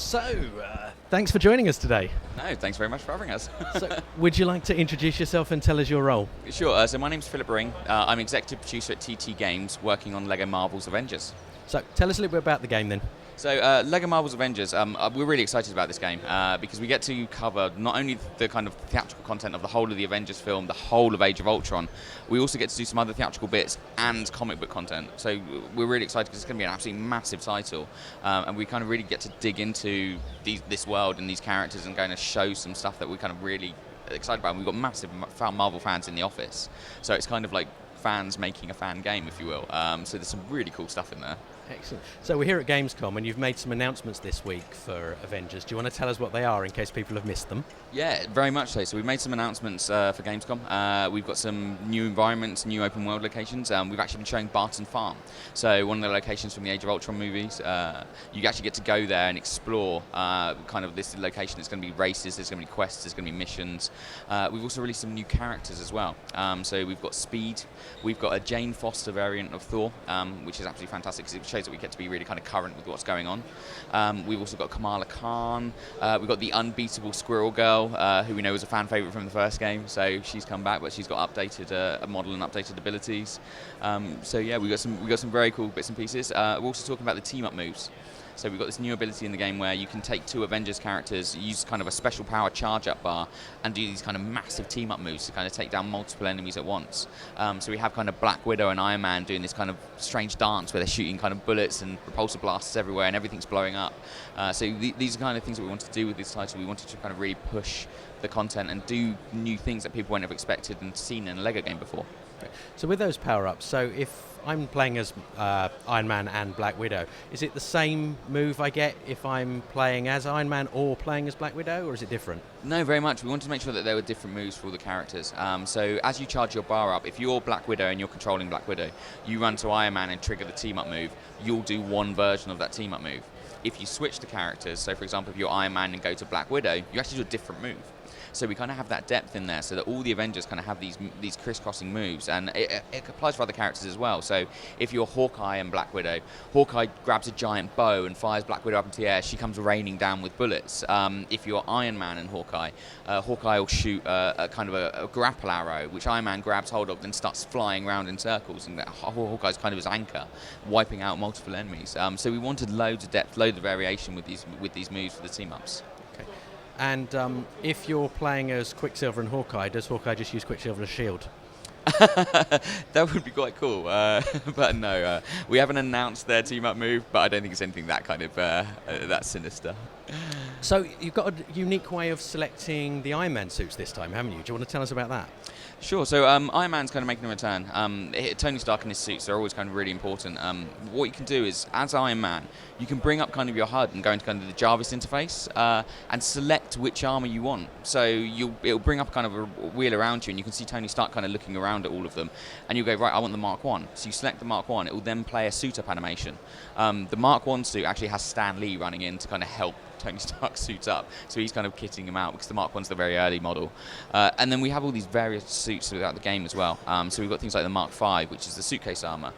So, thanks for joining us today. No, thanks very much for having us. So, would you like to introduce yourself and tell us your role? Sure, so my name's Phillip Ring. I'm executive producer at TT Games, working on LEGO Marvels Avengers. So, tell us a little bit about the game then. So, LEGO Marvels Avengers, we're really excited about this game because we get to cover not only the kind of theatrical content of the whole of the Avengers film, the whole of Age of Ultron, we also get to do some other theatrical bits and comic book content. So we're really excited because it's going to be an absolutely massive title, and we kind of really get to dig into this world and these characters and going to show some stuff that we're kind of really excited about. And we've got massive Marvel fans in the office, so it's kind of like fans making a fan game, if you will. So there's some really cool stuff in there. Excellent. So we're here at Gamescom and you've made some announcements this week for Avengers. Do you want to tell us what they are in case people have missed them? Yeah, very much so. So we've made some announcements for Gamescom. We've got some new environments, new open world locations. We've actually been showing Barton Farm. So one of the locations from the Age of Ultron movies. You actually get to go there and explore kind of this location. There's going to be races, there's going to be quests, there's going to be missions. We've also released some new characters as well. So we've got Speed. We've got a Jane Foster variant of Thor, which is absolutely fantastic because it shows that we get to be really kind of current with what's going on. We've also got Kamala Khan. We've got the unbeatable Squirrel Girl, who we know was a fan favourite from the first game, so she's come back, but she's got updated a model and updated abilities. So yeah, we got some very cool bits and pieces. We're also talking about the team up moves. So we've got this new ability in the game where you can take two Avengers characters, use kind of a special power charge-up bar, and do these kind of massive team-up moves to kind of take down multiple enemies at once. So we have kind of Black Widow and Iron Man doing this kind of strange dance where they're shooting kind of bullets and repulsor blasters everywhere and everything's blowing up. So these are kind of things that we wanted to do with this title. We wanted to kind of really push the content and do new things that people won't have expected and seen in a LEGO game before. So with those power-ups, so if I'm playing as Iron Man and Black Widow, is it the same move I get if I'm playing as Iron Man or playing as Black Widow, or is it different? No, very much. We wanted to make sure that there were different moves for all the characters. So as you charge your bar up, if you're Black Widow and you're controlling Black Widow, you run to Iron Man and trigger the team-up move, you'll do one version of that team-up move. If you switch the characters, so for example, if you're Iron Man and go to Black Widow, you actually do a different move. So we kind of have that depth in there so that all the Avengers kind of have these crisscrossing moves, and it applies for other characters as well. So if you're Hawkeye and Black Widow, Hawkeye grabs a giant bow and fires Black Widow up into the air. She comes raining down with bullets. If you're Iron Man and Hawkeye, Hawkeye will shoot a kind of a grapple arrow, which Iron Man grabs hold of and starts flying around in circles, and Hawkeye's kind of his anchor, wiping out multiple enemies. So we wanted loads of depth, loads of variation with these moves for the team-ups. And if you're playing as Quicksilver and Hawkeye, does Hawkeye just use Quicksilver as a shield? That would be quite cool, but no, we haven't announced their team-up move, but I don't think it's anything that kind of that sinister. So you've got a unique way of selecting the Iron Man suits this time, haven't you? Do you want to tell us about that? Sure. So Iron Man's kind of making a return. Tony Stark and his suits are always kind of really important. What you can do is, as Iron Man, you can bring up kind of your HUD and go into kind of the Jarvis interface and select which armor you want. So it'll bring up kind of a wheel around you, and you can see Tony Stark kind of looking around at all of them. And you'll go, right, I want the Mark 1. So you select the Mark 1. It will then play a suit-up animation. The Mark 1 suit actually has Stan Lee running in to kind of help Tony Stark suits up, so he's kind of kitting him out because the Mark 1's the very early model. And then we have all these various suits throughout the game as well. So we've got things like the Mark 5, which is the suitcase armor.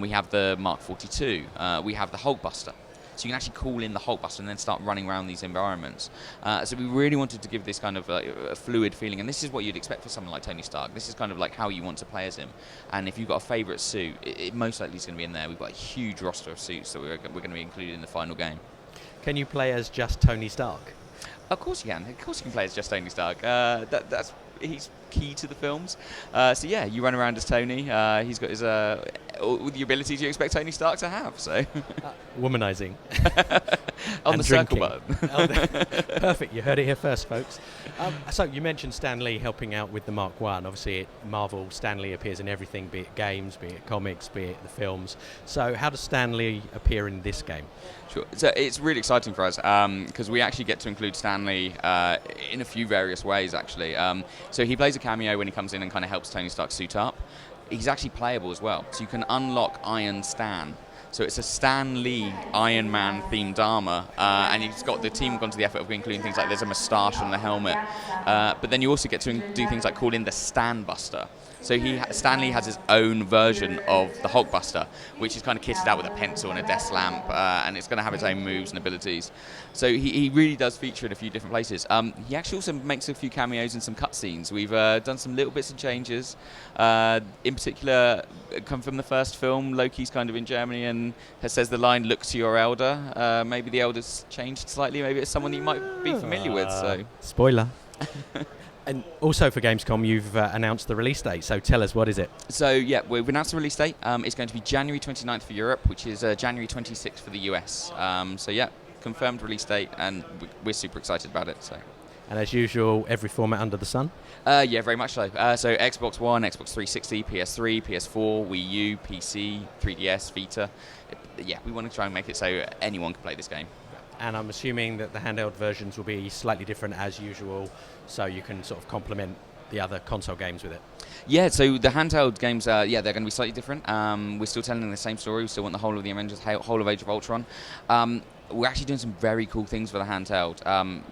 We have the Mark 42. We have the Hulkbuster. So you can actually call in the Hulkbuster and then start running around these environments. So we really wanted to give this kind of a fluid feeling, and this is what you'd expect for someone like Tony Stark. This is kind of like how you want to play as him. And if you've got a favourite suit, it most likely is going to be in there. We've got a huge roster of suits that we're going to be included in the final game. Can you play as just Tony Stark? Of course you can. Of course you can play as just Tony Stark. He's key to the films. So yeah, you run around as Tony. He's got his all the abilities you expect Tony Stark to have. So womanizing. On the circle button. Perfect. You heard it here first, folks. So you mentioned Stan Lee helping out with the Mark 1. Obviously, at Marvel, Stan Lee appears in everything, be it games, be it comics, be it the films. So how does Stan Lee appear in this game? Sure. So it's really exciting for us because we actually get to include Stan Lee in a few various ways, actually. So he plays a cameo when he comes in and kind of helps Tony Stark suit up. He's actually playable as well, so you can unlock Iron Stan. So it's a Stan Lee Iron Man themed armor, and the team have gone to the effort of including things like there's a moustache on the helmet, but then you also get to do things like call in the Stan Buster. So Stan Lee has his own version of the Hulkbuster, which is kind of kitted out with a pencil and a desk lamp, and it's going to have its own moves and abilities. So he really does feature in a few different places. He actually also makes a few cameos in some cutscenes. We've done some little bits and changes. In particular, come from the first film, Loki's kind of in Germany and says the line, "Look to your elder." Maybe the elder's changed slightly. Maybe it's someone you might be familiar with. So spoiler. And also for Gamescom, you've announced the release date, so tell us, what is it? So yeah, we've announced the release date. It's going to be January 29th for Europe, which is January 26th for the US. So yeah, confirmed release date, and we're super excited about it. So. And as usual, every format under the sun? Yeah, very much so. So Xbox One, Xbox 360, PS3, PS4, Wii U, PC, 3DS, Vita. Yeah, we want to try and make it so anyone can play this game. And I'm assuming that the handheld versions will be slightly different as usual, so you can sort of complement the other console games with it. Yeah, so the handheld games, they're going to be slightly different. We're still telling the same story. We still want the whole of the Avengers, whole of Age of Ultron. We're actually doing some very cool things for the handheld.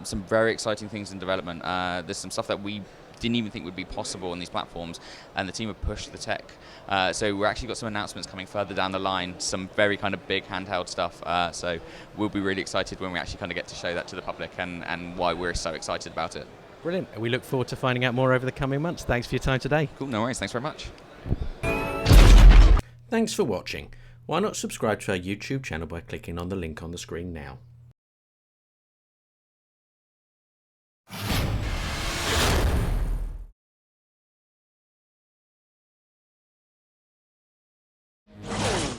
Some very exciting things in development. There's some stuff that we didn't even think would be possible on these platforms, and the team have pushed the tech. So we've actually got some announcements coming further down the line, some very kind of big handheld stuff. So we'll be really excited when we actually kind of get to show that to the public and why we're so excited about it. Brilliant. We look forward to finding out more over the coming months. Thanks for your time today. Cool, no worries. Thanks very much. Thanks for watching. Why not subscribe to our YouTube channel by clicking on the link on the screen now?